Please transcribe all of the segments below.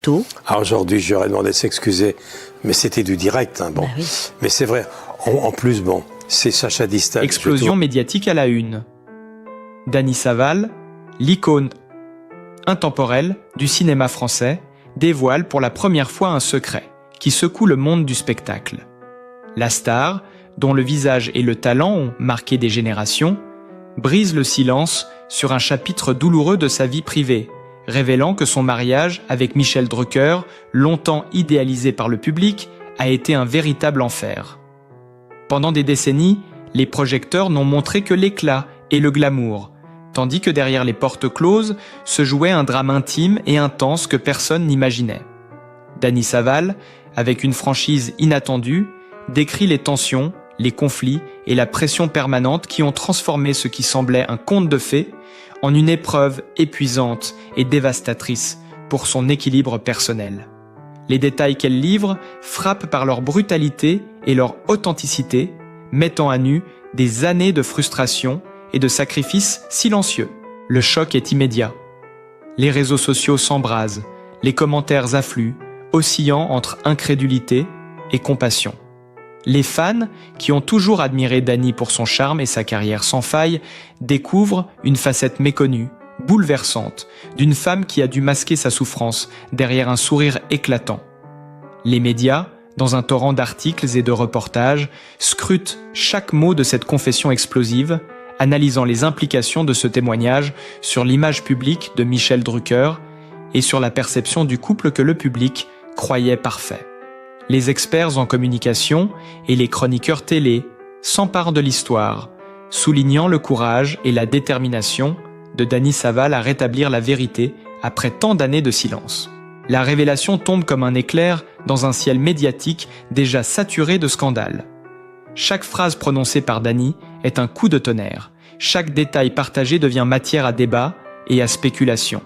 Tout. Alors aujourd'hui, j'aurais demandé de s'excuser, mais c'était du direct. Bon. Oui. Mais c'est vrai, en plus, c'est Sacha Distel. Explosion médiatique à la une. Dany Saval, l'icône intemporelle du cinéma français, dévoile pour la première fois un secret qui secoue le monde du spectacle. La star, dont le visage et le talent ont marqué des générations, brise le silence sur un chapitre douloureux de sa vie privée, révélant que son mariage avec Michel Drucker, longtemps idéalisé par le public, a été un véritable enfer. Pendant des décennies, les projecteurs n'ont montré que l'éclat et le glamour, tandis que derrière les portes closes se jouait un drame intime et intense que personne n'imaginait. Dany Saval, avec une franchise inattendue, décrit les tensions, les conflits et la pression permanente qui ont transformé ce qui semblait un conte de fées en une épreuve épuisante et dévastatrice pour son équilibre personnel. Les détails qu'elle livre frappent par leur brutalité et leur authenticité, mettant à nu des années de frustration et de sacrifices silencieux. Le choc est immédiat. Les réseaux sociaux s'embrasent, les commentaires affluent, oscillant entre incrédulité et compassion. Les fans, qui ont toujours admiré Dany pour son charme et sa carrière sans faille, découvrent une facette méconnue, bouleversante, d'une femme qui a dû masquer sa souffrance derrière un sourire éclatant. Les médias, dans un torrent d'articles et de reportages, scrutent chaque mot de cette confession explosive, analysant les implications de ce témoignage sur l'image publique de Michel Drucker et sur la perception du couple que le public croyait parfait. Les experts en communication et les chroniqueurs télé s'emparent de l'histoire, soulignant le courage et la détermination de Dany Saval à rétablir la vérité après tant d'années de silence. La révélation tombe comme un éclair dans un ciel médiatique déjà saturé de scandales. Chaque phrase prononcée par Dany est un coup de tonnerre. Chaque détail partagé devient matière à débat et à spéculation.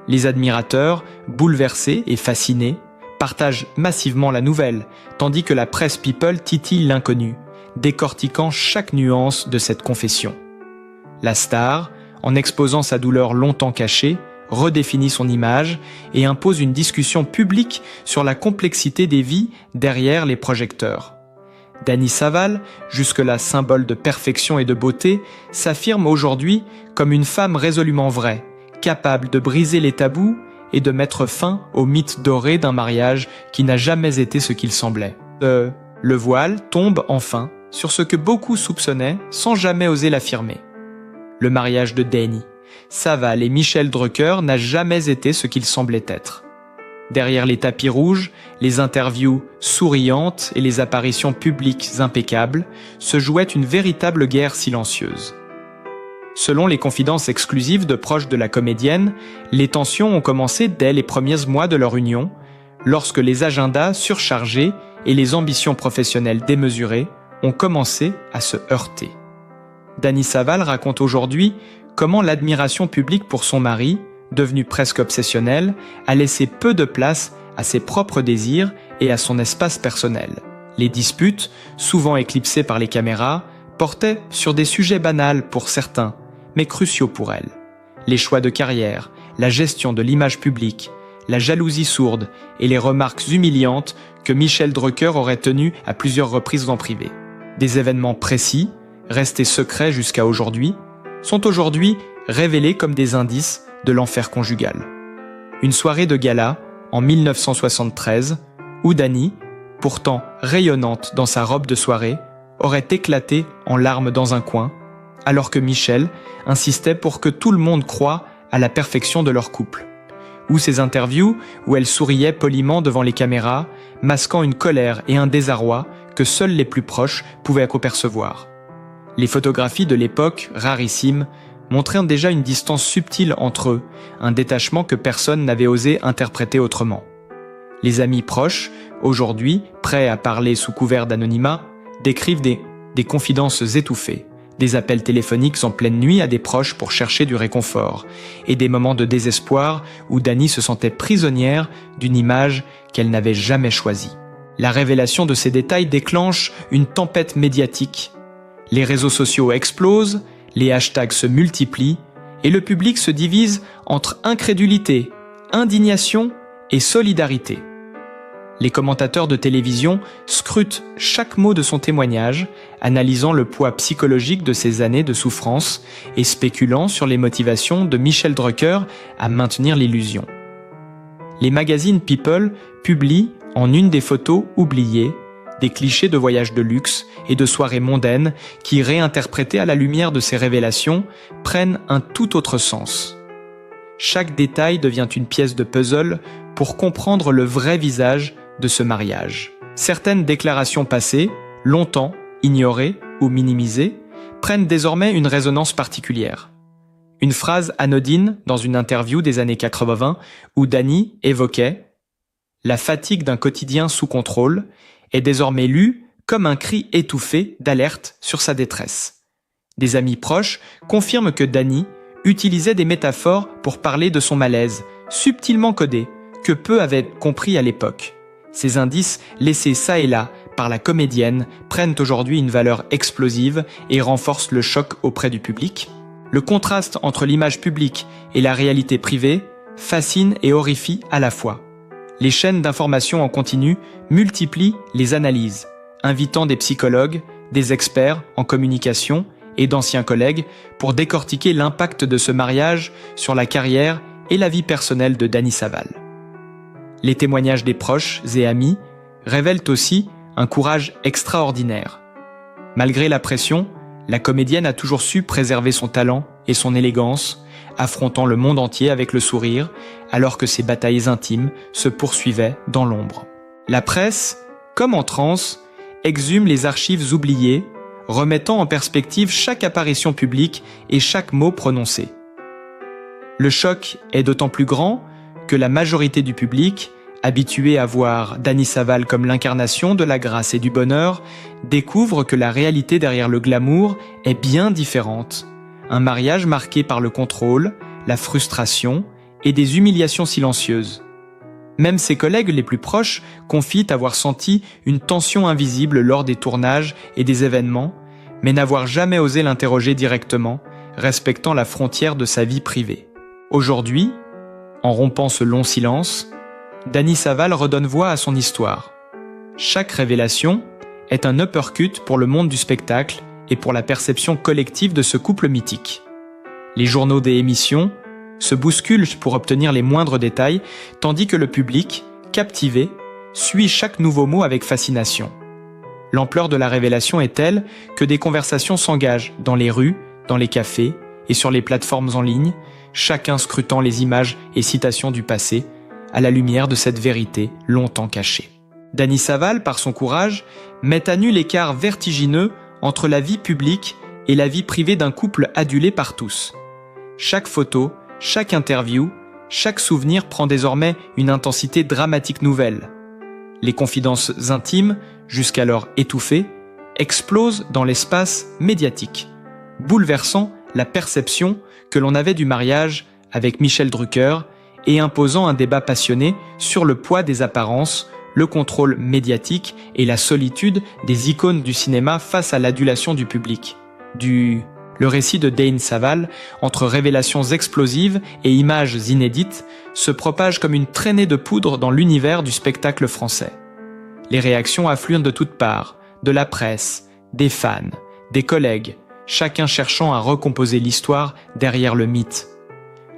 Les admirateurs, bouleversés et fascinés, partagent massivement la nouvelle, tandis que la presse people titille l'inconnu, décortiquant chaque nuance de cette confession. La star, en exposant sa douleur longtemps cachée, redéfinit son image et impose une discussion publique sur la complexité des vies derrière les projecteurs. Dany Saval, jusque-là symbole de perfection et de beauté, s'affirme aujourd'hui comme une femme résolument vraie, capable de briser les tabous et de mettre fin au mythe doré d'un mariage qui n'a jamais été ce qu'il semblait. Le voile tombe enfin sur ce que beaucoup soupçonnaient sans jamais oser l'affirmer. Le mariage de Dany Saval et Michel Drucker n'a jamais été ce qu'il semblait être. Derrière les tapis rouges, les interviews souriantes et les apparitions publiques impeccables, se jouait une véritable guerre silencieuse. Selon les confidences exclusives de proches de la comédienne, les tensions ont commencé dès les premiers mois de leur union, lorsque les agendas surchargés et les ambitions professionnelles démesurées ont commencé à se heurter. Dany Saval raconte aujourd'hui comment l'admiration publique pour son mari, devenue presque obsessionnelle, a laissé peu de place à ses propres désirs et à son espace personnel. Les disputes, souvent éclipsées par les caméras, portaient sur des sujets banals pour certains, mais cruciaux pour elle. Les choix de carrière, la gestion de l'image publique, la jalousie sourde et les remarques humiliantes que Michel Drucker aurait tenues à plusieurs reprises en privé. Des événements précis, restés secrets jusqu'à aujourd'hui, sont aujourd'hui révélés comme des indices de l'enfer conjugal. Une soirée de gala, en 1973, où Dany, pourtant rayonnante dans sa robe de soirée, aurait éclaté en larmes dans un coin, alors que Michel insistait pour que tout le monde croie à la perfection de leur couple. Ou ces interviews où elle souriait poliment devant les caméras, masquant une colère et un désarroi que seuls les plus proches pouvaient apercevoir. Les photographies de l'époque, rarissimes, montraient déjà une distance subtile entre eux, un détachement que personne n'avait osé interpréter autrement. Les amis proches, aujourd'hui prêts à parler sous couvert d'anonymat, décrivent des confidences étouffées, des appels téléphoniques en pleine nuit à des proches pour chercher du réconfort, et des moments de désespoir où Dany se sentait prisonnière d'une image qu'elle n'avait jamais choisie. La révélation de ces détails déclenche une tempête médiatique. Les réseaux sociaux explosent, les hashtags se multiplient, et le public se divise entre incrédulité, indignation et solidarité. Les commentateurs de télévision scrutent chaque mot de son témoignage, analysant le poids psychologique de ces années de souffrance et spéculant sur les motivations de Michel Drucker à maintenir l'illusion. Les magazines People publient, en une des photos oubliées, des clichés de voyages de luxe et de soirées mondaines qui, réinterprétés à la lumière de ces révélations, prennent un tout autre sens. Chaque détail devient une pièce de puzzle pour comprendre le vrai visage de ce mariage. Certaines déclarations passées, longtemps ignorées ou minimisées, prennent désormais une résonance particulière. Une phrase anodine dans une interview des années 80 où Dany évoquait « La fatigue d'un quotidien sous contrôle » est désormais lue comme un cri étouffé d'alerte sur sa détresse. Des amis proches confirment que Dany utilisait des métaphores pour parler de son malaise, subtilement codé, que peu avaient compris à l'époque. Ces indices, laissés ça et là par la comédienne, prennent aujourd'hui une valeur explosive et renforcent le choc auprès du public. Le contraste entre l'image publique et la réalité privée fascine et horrifie à la fois. Les chaînes d'information en continu multiplient les analyses, invitant des psychologues, des experts en communication et d'anciens collègues pour décortiquer l'impact de ce mariage sur la carrière et la vie personnelle de Dany Saval. Les témoignages des proches et amis révèlent aussi un courage extraordinaire. Malgré la pression, la comédienne a toujours su préserver son talent et son élégance, affrontant le monde entier avec le sourire, alors que ses batailles intimes se poursuivaient dans l'ombre. La presse, comme en transe, exhume les archives oubliées, remettant en perspective chaque apparition publique et chaque mot prononcé. Le choc est d'autant plus grand que la majorité du public, habitué à voir Dany Saval comme l'incarnation de la grâce et du bonheur, découvre que la réalité derrière le glamour est bien différente. Un mariage marqué par le contrôle, la frustration et des humiliations silencieuses. Même ses collègues les plus proches confient avoir senti une tension invisible lors des tournages et des événements, mais n'avoir jamais osé l'interroger directement, respectant la frontière de sa vie privée. Aujourd'hui, en rompant ce long silence, Dany Saval redonne voix à son histoire. Chaque révélation est un uppercut pour le monde du spectacle et pour la perception collective de ce couple mythique. Les journaux des émissions se bousculent pour obtenir les moindres détails, tandis que le public, captivé, suit chaque nouveau mot avec fascination. L'ampleur de la révélation est telle que des conversations s'engagent dans les rues, dans les cafés et sur les plateformes en ligne, chacun scrutant les images et citations du passé, à la lumière de cette vérité longtemps cachée. Dany Saval, par son courage, met à nu l'écart vertigineux entre la vie publique et la vie privée d'un couple adulé par tous. Chaque photo, chaque interview, chaque souvenir prend désormais une intensité dramatique nouvelle. Les confidences intimes, jusqu'alors étouffées, explosent dans l'espace médiatique, bouleversant la perception que l'on avait du mariage avec Michel Drucker et imposant un débat passionné sur le poids des apparences, le contrôle médiatique et la solitude des icônes du cinéma face à l'adulation du public. Le récit de Dany Saval, entre révélations explosives et images inédites, se propage comme une traînée de poudre dans l'univers du spectacle français. Les réactions affluent de toutes parts, de la presse, des fans, des collègues, chacun cherchant à recomposer l'histoire derrière le mythe.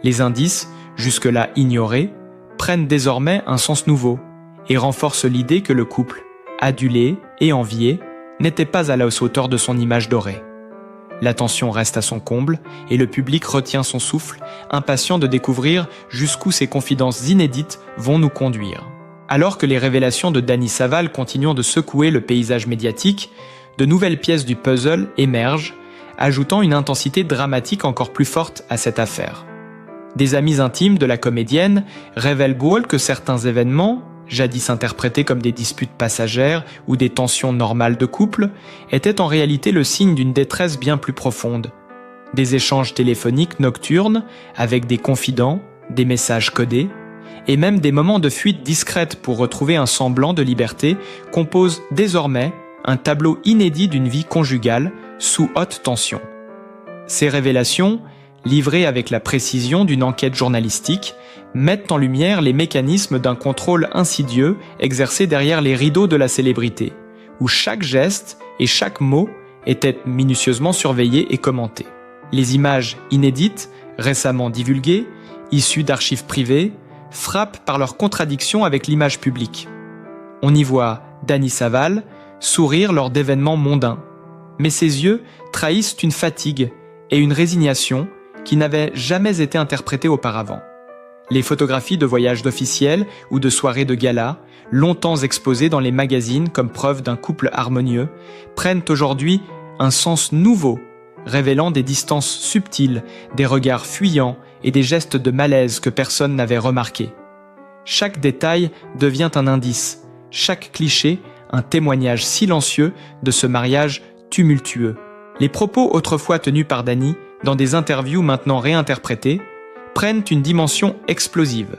Les indices, jusque-là ignorés, prennent désormais un sens nouveau et renforcent l'idée que le couple, adulé et envié, n'était pas à la hauteur de son image dorée. L'attention reste à son comble et le public retient son souffle, impatient de découvrir jusqu'où ces confidences inédites vont nous conduire. Alors que les révélations de Dany Saval continuent de secouer le paysage médiatique, de nouvelles pièces du puzzle émergent, ajoutant une intensité dramatique encore plus forte à cette affaire. Des amis intimes de la comédienne révèlent que certains événements, jadis interprétés comme des disputes passagères ou des tensions normales de couple, étaient en réalité le signe d'une détresse bien plus profonde. Des échanges téléphoniques nocturnes avec des confidents, des messages codés, et même des moments de fuite discrète pour retrouver un semblant de liberté composent désormais un tableau inédit d'une vie conjugale sous haute tension. Ces révélations livrés avec la précision d'une enquête journalistique, mettent en lumière les mécanismes d'un contrôle insidieux exercé derrière les rideaux de la célébrité, où chaque geste et chaque mot était minutieusement surveillé et commenté. Les images inédites, récemment divulguées, issues d'archives privées, frappent par leur contradiction avec l'image publique. On y voit Dany Saval sourire lors d'événements mondains, mais ses yeux trahissent une fatigue et une résignation qui n'avaient jamais été interprétées auparavant. Les photographies de voyages d'officiels ou de soirées de gala, longtemps exposées dans les magazines comme preuve d'un couple harmonieux, prennent aujourd'hui un sens nouveau, révélant des distances subtiles, des regards fuyants et des gestes de malaise que personne n'avait remarqués. Chaque détail devient un indice, chaque cliché un témoignage silencieux de ce mariage tumultueux. Les propos autrefois tenus par Dany, dans des interviews maintenant réinterprétées, prennent une dimension explosive.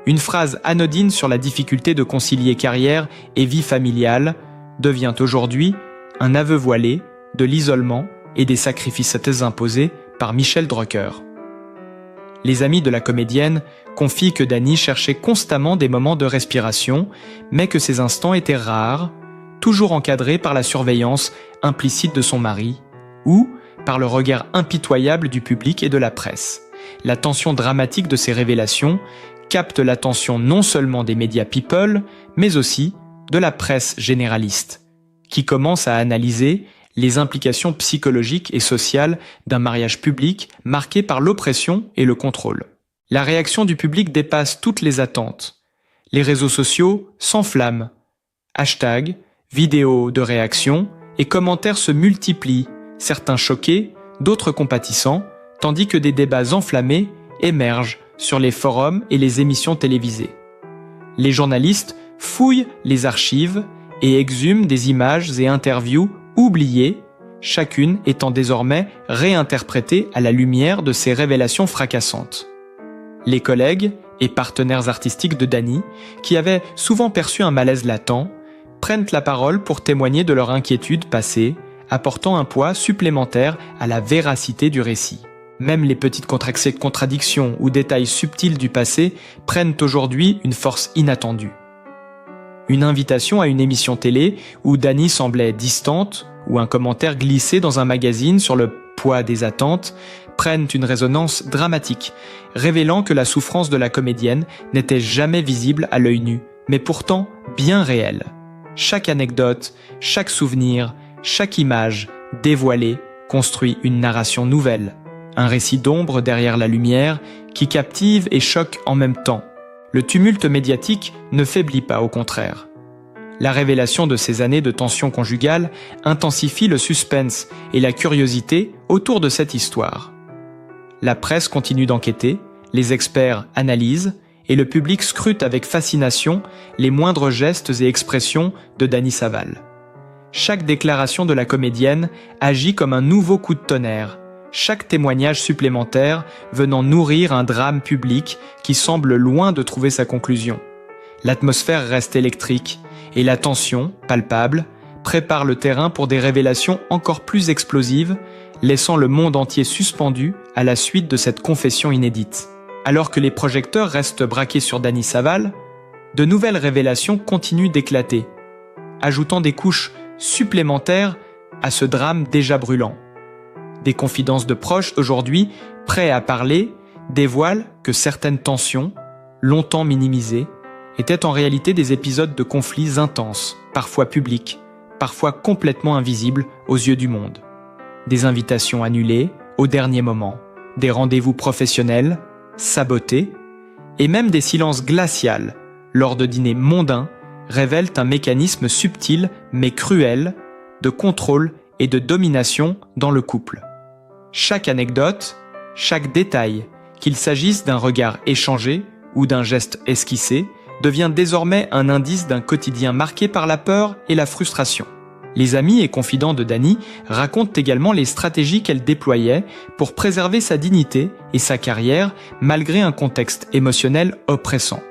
Une phrase anodine sur la difficulté de concilier carrière et vie familiale devient aujourd'hui un aveu voilé de l'isolement et des sacrifices imposés par Michel Drucker. Les amis de la comédienne confient que Dany cherchait constamment des moments de respiration, mais que ces instants étaient rares, toujours encadrés par la surveillance implicite de son mari, ou par le regard impitoyable du public et de la presse. La tension dramatique de ces révélations capte l'attention non seulement des médias people, mais aussi de la presse généraliste, qui commence à analyser les implications psychologiques et sociales d'un mariage public marqué par l'oppression et le contrôle. La réaction du public dépasse toutes les attentes. Les réseaux sociaux s'enflamment. Hashtags, vidéos de réaction et commentaires se multiplient, certains choqués, d'autres compatissants, tandis que des débats enflammés émergent sur les forums et les émissions télévisées. Les journalistes fouillent les archives et exhument des images et interviews oubliées, chacune étant désormais réinterprétée à la lumière de ces révélations fracassantes. Les collègues et partenaires artistiques de Dany, qui avaient souvent perçu un malaise latent, prennent la parole pour témoigner de leur inquiétude passée, apportant un poids supplémentaire à la véracité du récit. Même les petites contradictions ou détails subtils du passé prennent aujourd'hui une force inattendue. Une invitation à une émission télé où Dany semblait distante, ou un commentaire glissé dans un magazine sur le poids des attentes, prennent une résonance dramatique, révélant que la souffrance de la comédienne n'était jamais visible à l'œil nu, mais pourtant bien réelle. Chaque anecdote, chaque souvenir, chaque image dévoilée construit une narration nouvelle, un récit d'ombre derrière la lumière qui captive et choque en même temps. Le tumulte médiatique ne faiblit pas, au contraire. La révélation de ces années de tension conjugale intensifie le suspense et la curiosité autour de cette histoire. La presse continue d'enquêter, les experts analysent et le public scrute avec fascination les moindres gestes et expressions de Dany Saval. Chaque déclaration de la comédienne agit comme un nouveau coup de tonnerre, chaque témoignage supplémentaire venant nourrir un drame public qui semble loin de trouver sa conclusion. L'atmosphère reste électrique et la tension, palpable, prépare le terrain pour des révélations encore plus explosives, laissant le monde entier suspendu à la suite de cette confession inédite. Alors que les projecteurs restent braqués sur Dany Saval, de nouvelles révélations continuent d'éclater, ajoutant des couches supplémentaires à ce drame déjà brûlant. Des confidences de proches aujourd'hui, prêts à parler, dévoilent que certaines tensions, longtemps minimisées, étaient en réalité des épisodes de conflits intenses, parfois publics, parfois complètement invisibles aux yeux du monde. Des invitations annulées au dernier moment, des rendez-vous professionnels sabotés, et même des silences glacials lors de dîners mondains révèlent un mécanisme subtil mais cruel de contrôle et de domination dans le couple. Chaque anecdote, chaque détail, qu'il s'agisse d'un regard échangé ou d'un geste esquissé, devient désormais un indice d'un quotidien marqué par la peur et la frustration. Les amis et confidents de Dany racontent également les stratégies qu'elle déployait pour préserver sa dignité et sa carrière malgré un contexte émotionnel oppressant.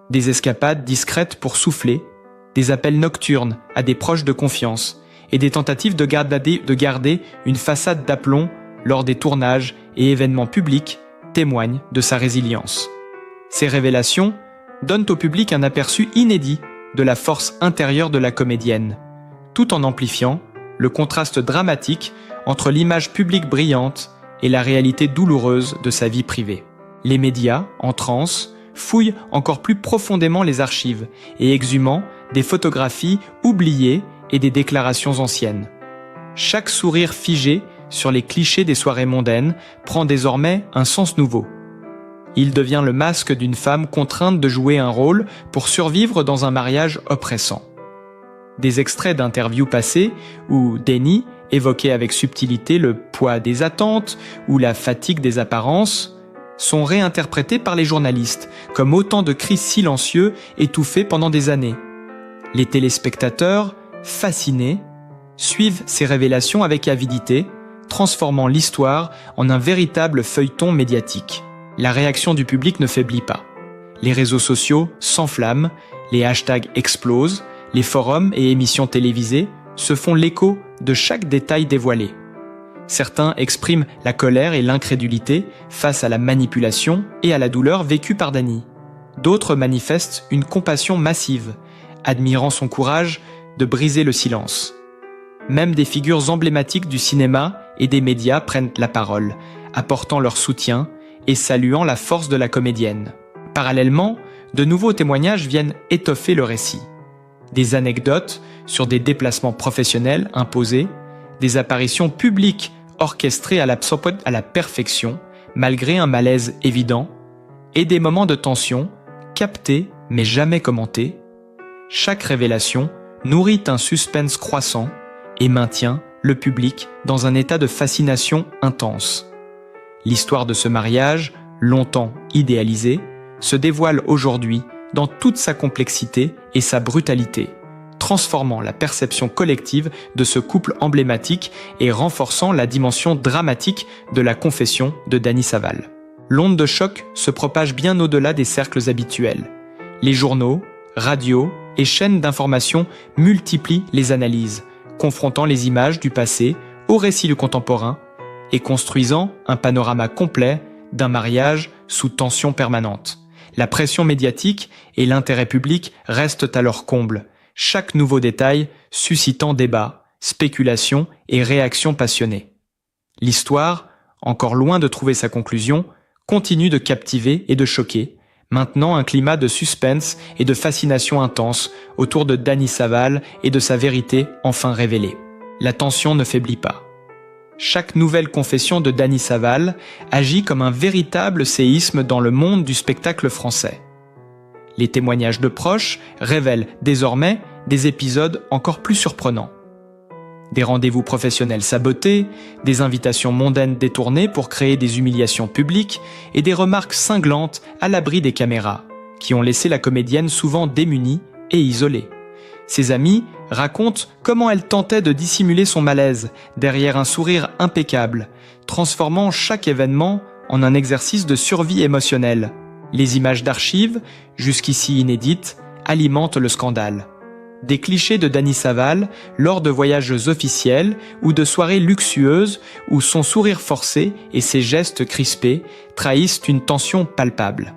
Des escapades discrètes pour souffler, des appels nocturnes à des proches de confiance et des tentatives de garder une façade d'aplomb lors des tournages et événements publics témoignent de sa résilience. Ces révélations donnent au public un aperçu inédit de la force intérieure de la comédienne, tout en amplifiant le contraste dramatique entre l'image publique brillante et la réalité douloureuse de sa vie privée. Les médias, en transe, fouillent encore plus profondément les archives et exhumant des photographies oubliées et des déclarations anciennes. Chaque sourire figé sur les clichés des soirées mondaines prend désormais un sens nouveau. Il devient le masque d'une femme contrainte de jouer un rôle pour survivre dans un mariage oppressant. Des extraits d'interviews passées où Dany évoquait avec subtilité le poids des attentes ou la fatigue des apparences, sont réinterprétés par les journalistes comme autant de cris silencieux étouffés pendant des années. Les téléspectateurs, fascinés, suivent ces révélations avec avidité, transformant l'histoire en un véritable feuilleton médiatique. La réaction du public ne faiblit pas. Les réseaux sociaux s'enflamment, les hashtags explosent, les forums et émissions télévisées se font l'écho de chaque détail dévoilé. Certains expriment la colère et l'incrédulité face à la manipulation et à la douleur vécue par Dany. D'autres manifestent une compassion massive, admirant son courage de briser le silence. Même des figures emblématiques du cinéma et des médias prennent la parole, apportant leur soutien et saluant la force de la comédienne. Parallèlement, de nouveaux témoignages viennent étoffer le récit. Des anecdotes sur des déplacements professionnels imposés, des apparitions publiques orchestrées à la perfection, malgré un malaise évident, et des moments de tension, captés mais jamais commentés. Chaque révélation nourrit un suspense croissant et maintient le public dans un état de fascination intense. L'histoire de ce mariage, longtemps idéalisé, se dévoile aujourd'hui dans toute sa complexité et sa brutalité, transformant la perception collective de ce couple emblématique et renforçant la dimension dramatique de la confession de Dany Saval. L'onde de choc se propage bien au-delà des cercles habituels. Les journaux, radios et chaînes d'information multiplient les analyses, confrontant les images du passé au récit du contemporain et construisant un panorama complet d'un mariage sous tension permanente. La pression médiatique et l'intérêt public restent à leur comble, chaque nouveau détail suscitant débats, spéculations et réactions passionnées. L'histoire, encore loin de trouver sa conclusion, continue de captiver et de choquer, maintenant un climat de suspense et de fascination intense autour de Dany Saval et de sa vérité enfin révélée. La tension ne faiblit pas. Chaque nouvelle confession de Dany Saval agit comme un véritable séisme dans le monde du spectacle français. Les témoignages de proches révèlent désormais des épisodes encore plus surprenants. Des rendez-vous professionnels sabotés, des invitations mondaines détournées pour créer des humiliations publiques et des remarques cinglantes à l'abri des caméras, qui ont laissé la comédienne souvent démunie et isolée. Ses amis racontent comment elle tentait de dissimuler son malaise derrière un sourire impeccable, transformant chaque événement en un exercice de survie émotionnelle. Les images d'archives, jusqu'ici inédites, alimentent le scandale. Des clichés de Dany Saval lors de voyages officiels ou de soirées luxueuses où son sourire forcé et ses gestes crispés trahissent une tension palpable.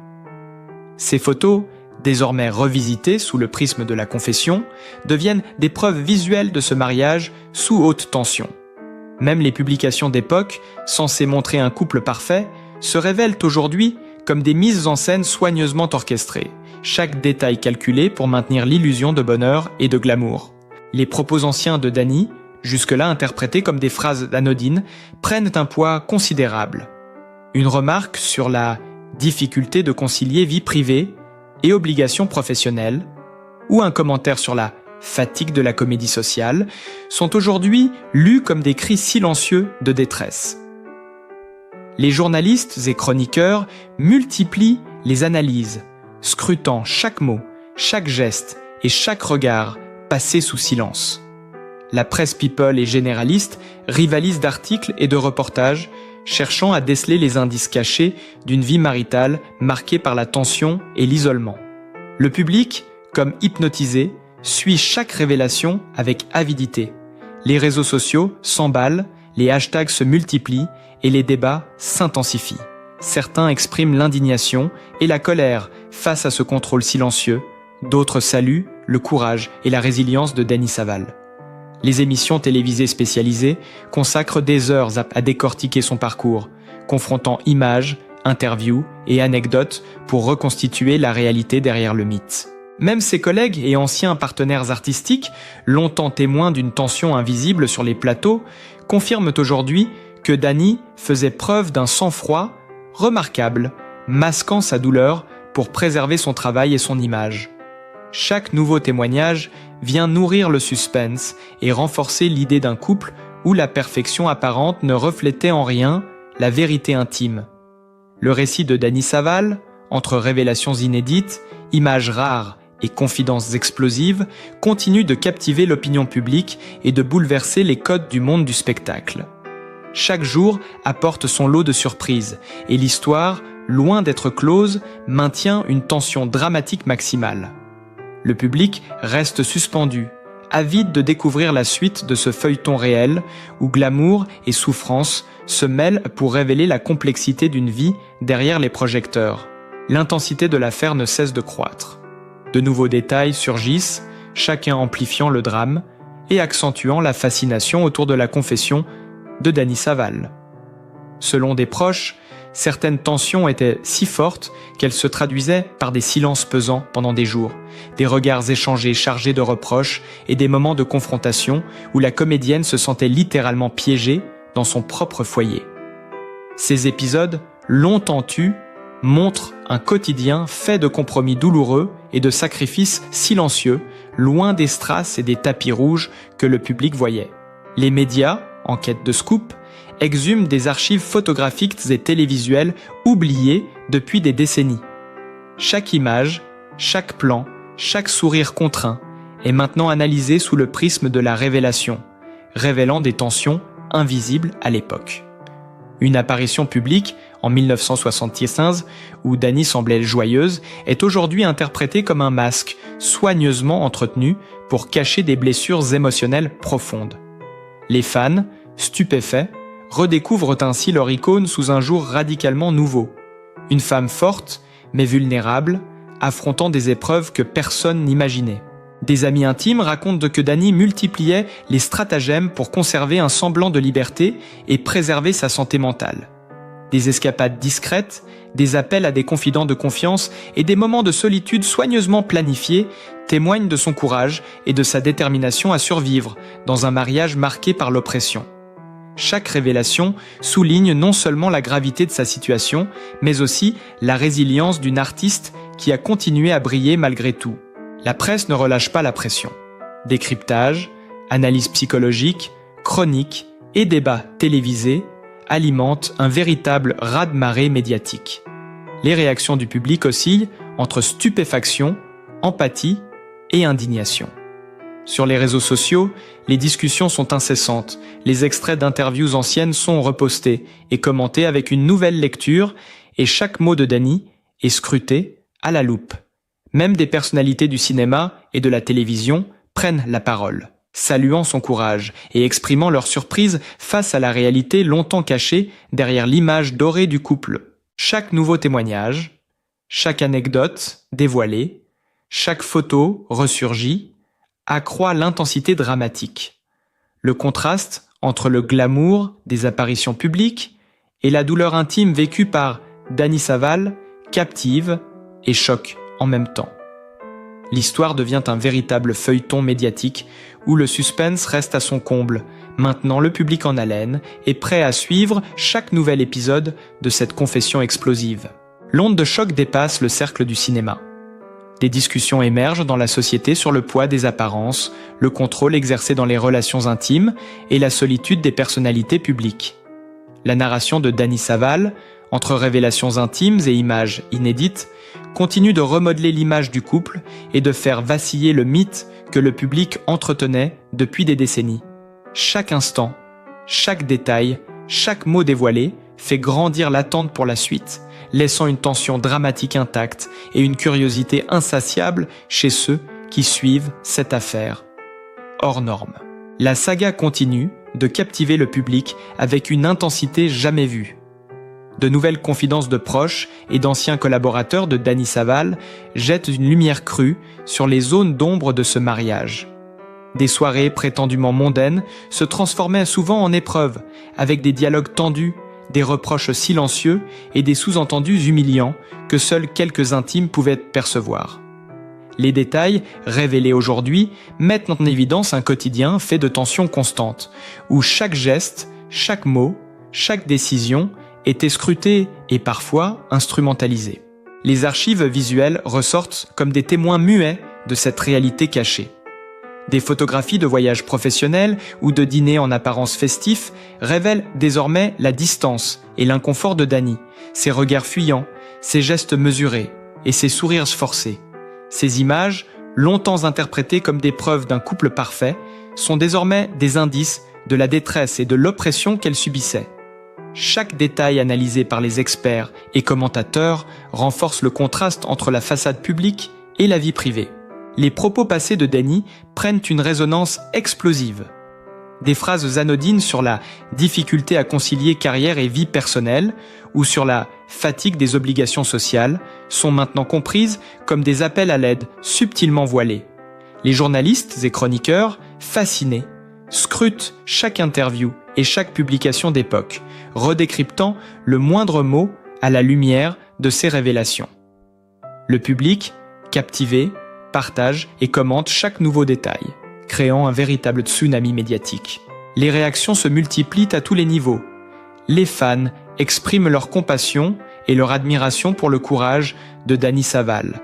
Ces photos, désormais revisitées sous le prisme de la confession, deviennent des preuves visuelles de ce mariage sous haute tension. Même les publications d'époque, censées montrer un couple parfait, se révèlent aujourd'hui comme des mises en scène soigneusement orchestrées, chaque détail calculé pour maintenir l'illusion de bonheur et de glamour. Les propos anciens de Dany, jusque-là interprétés comme des phrases anodines, prennent un poids considérable. Une remarque sur la difficulté de concilier vie privée et obligations professionnelles, ou un commentaire sur la fatigue de la comédie sociale, sont aujourd'hui lus comme des cris silencieux de détresse. Les journalistes et chroniqueurs multiplient les analyses, scrutant chaque mot, chaque geste et chaque regard passé sous silence. La presse people et généraliste rivalise d'articles et de reportages, cherchant à déceler les indices cachés d'une vie maritale marquée par la tension et l'isolement. Le public, comme hypnotisé, suit chaque révélation avec avidité. Les réseaux sociaux s'emballent, les hashtags se multiplient et les débats s'intensifient. Certains expriment l'indignation et la colère face à ce contrôle silencieux, d'autres saluent le courage et la résilience de Dany Saval. Les émissions télévisées spécialisées consacrent des heures à décortiquer son parcours, confrontant images, interviews et anecdotes pour reconstituer la réalité derrière le mythe. Même ses collègues et anciens partenaires artistiques, longtemps témoins d'une tension invisible sur les plateaux, confirment aujourd'hui que Dany faisait preuve d'un sang-froid remarquable, masquant sa douleur pour préserver son travail et son image. Chaque nouveau témoignage vient nourrir le suspense et renforcer l'idée d'un couple où la perfection apparente ne reflétait en rien la vérité intime. Le récit de Dany Saval, entre révélations inédites, images rares et confidences explosives, continue de captiver l'opinion publique et de bouleverser les codes du monde du spectacle. Chaque jour apporte son lot de surprises et l'histoire, loin d'être close, maintient une tension dramatique maximale. Le public reste suspendu, avide de découvrir la suite de ce feuilleton réel où glamour et souffrance se mêlent pour révéler la complexité d'une vie derrière les projecteurs. L'intensité de l'affaire ne cesse de croître. De nouveaux détails surgissent, chacun amplifiant le drame et accentuant la fascination autour de la confession de Dany Saval. Selon des proches, certaines tensions étaient si fortes qu'elles se traduisaient par des silences pesants pendant des jours, des regards échangés chargés de reproches et des moments de confrontation où la comédienne se sentait littéralement piégée dans son propre foyer. Ces épisodes, longtemps tus, montrent un quotidien fait de compromis douloureux et de sacrifices silencieux, loin des strass et des tapis rouges que le public voyait. Les médias, en quête de scoop, exhument des archives photographiques et télévisuelles oubliées depuis des décennies. Chaque image, chaque plan, chaque sourire contraint est maintenant analysé sous le prisme de la révélation, révélant des tensions invisibles à l'époque. Une apparition publique, en 1975, où Dany semblait joyeuse, est aujourd'hui interprétée comme un masque, soigneusement entretenu pour cacher des blessures émotionnelles profondes. Les fans, stupéfaits, redécouvrent ainsi leur icône sous un jour radicalement nouveau. Une femme forte, mais vulnérable, affrontant des épreuves que personne n'imaginait. Des amis intimes racontent que Dany multipliait les stratagèmes pour conserver un semblant de liberté et préserver sa santé mentale. Des escapades discrètes, des appels à des confidents de confiance et des moments de solitude soigneusement planifiés témoignent de son courage et de sa détermination à survivre dans un mariage marqué par l'oppression. Chaque révélation souligne non seulement la gravité de sa situation, mais aussi la résilience d'une artiste qui a continué à briller malgré tout. La presse ne relâche pas la pression. Décryptage, analyse psychologique, chronique et débats télévisés alimentent un véritable raz-de-marée médiatique. Les réactions du public oscillent entre stupéfaction, empathie et indignation. Sur les réseaux sociaux, les discussions sont incessantes, les extraits d'interviews anciennes sont repostés et commentés avec une nouvelle lecture et chaque mot de Dany est scruté à la loupe. Même des personnalités du cinéma et de la télévision prennent la parole, saluant son courage et exprimant leur surprise face à la réalité longtemps cachée derrière l'image dorée du couple. Chaque nouveau témoignage, chaque anecdote dévoilée, chaque photo ressurgie, accroît l'intensité dramatique. Le contraste entre le glamour des apparitions publiques et la douleur intime vécue par Dany Saval captive et choque en même temps. L'histoire devient un véritable feuilleton médiatique où le suspense reste à son comble, maintenant le public en haleine est prêt à suivre chaque nouvel épisode de cette confession explosive. L'onde de choc dépasse le cercle du cinéma. Des discussions émergent dans la société sur le poids des apparences, le contrôle exercé dans les relations intimes et la solitude des personnalités publiques. La narration de Dany Saval, entre révélations intimes et images inédites, continue de remodeler l'image du couple et de faire vaciller le mythe que le public entretenait depuis des décennies. Chaque instant, chaque détail, chaque mot dévoilé fait grandir l'attente pour la suite, laissant une tension dramatique intacte et une curiosité insatiable chez ceux qui suivent cette affaire hors norme. La saga continue de captiver le public avec une intensité jamais vue. De nouvelles confidences de proches et d'anciens collaborateurs de Dany Saval jettent une lumière crue sur les zones d'ombre de ce mariage. Des soirées prétendument mondaines se transformaient souvent en épreuves, avec des dialogues tendus, des reproches silencieux et des sous-entendus humiliants que seuls quelques intimes pouvaient percevoir. Les détails, révélés aujourd'hui, mettent en évidence un quotidien fait de tensions constantes, où chaque geste, chaque mot, chaque décision était scruté et parfois instrumentalisé. Les archives visuelles ressortent comme des témoins muets de cette réalité cachée. Des photographies de voyages professionnels ou de dîners en apparence festifs révèlent désormais la distance et l'inconfort de Dany, ses regards fuyants, ses gestes mesurés et ses sourires forcés. Ces images, longtemps interprétées comme des preuves d'un couple parfait, sont désormais des indices de la détresse et de l'oppression qu'elle subissait. Chaque détail analysé par les experts et commentateurs renforce le contraste entre la façade publique et la vie privée. Les propos passés de Dany prennent une résonance explosive. Des phrases anodines sur la difficulté à concilier carrière et vie personnelle ou sur la fatigue des obligations sociales sont maintenant comprises comme des appels à l'aide subtilement voilés. Les journalistes et chroniqueurs, fascinés, scrutent chaque interview et chaque publication d'époque, redécryptant le moindre mot à la lumière de ces révélations. Le public, captivé, partage et commente chaque nouveau détail, créant un véritable tsunami médiatique. Les réactions se multiplient à tous les niveaux. Les fans expriment leur compassion et leur admiration pour le courage de Dany Saval,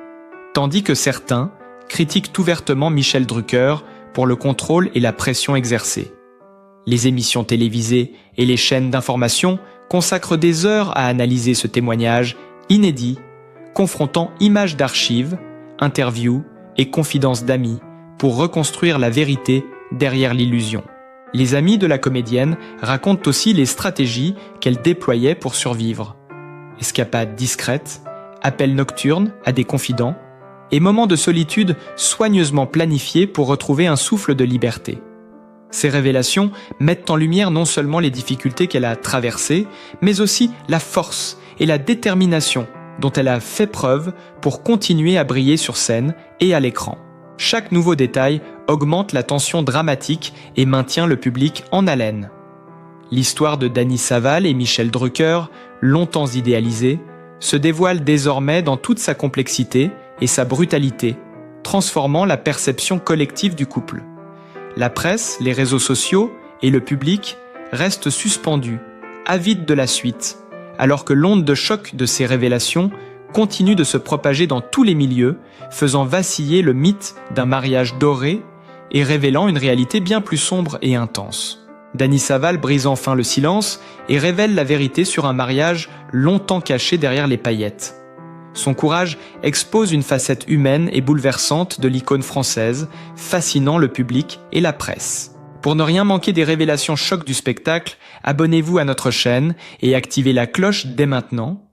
tandis que certains critiquent ouvertement Michel Drucker pour le contrôle et la pression exercée. Les émissions télévisées et les chaînes d'information consacrent des heures à analyser ce témoignage inédit, confrontant images d'archives, interviews et confidences d'amis pour reconstruire la vérité derrière l'illusion. Les amis de la comédienne racontent aussi les stratégies qu'elle déployait pour survivre. Escapades discrètes, appels nocturnes à des confidents et moments de solitude soigneusement planifiés pour retrouver un souffle de liberté. Ces révélations mettent en lumière non seulement les difficultés qu'elle a traversées, mais aussi la force et la détermination dont elle a fait preuve pour continuer à briller sur scène et à l'écran. Chaque nouveau détail augmente la tension dramatique et maintient le public en haleine. L'histoire de Dany Saval et Michel Drucker, longtemps idéalisée, se dévoile désormais dans toute sa complexité et sa brutalité, transformant la perception collective du couple. La presse, les réseaux sociaux et le public restent suspendus, avides de la suite, alors que l'onde de choc de ces révélations continue de se propager dans tous les milieux, faisant vaciller le mythe d'un mariage doré et révélant une réalité bien plus sombre et intense. Dany Saval brise enfin le silence et révèle la vérité sur un mariage longtemps caché derrière les paillettes. Son courage expose une facette humaine et bouleversante de l'icône française, fascinant le public et la presse. Pour ne rien manquer des révélations chocs du spectacle, abonnez-vous à notre chaîne et activez la cloche dès maintenant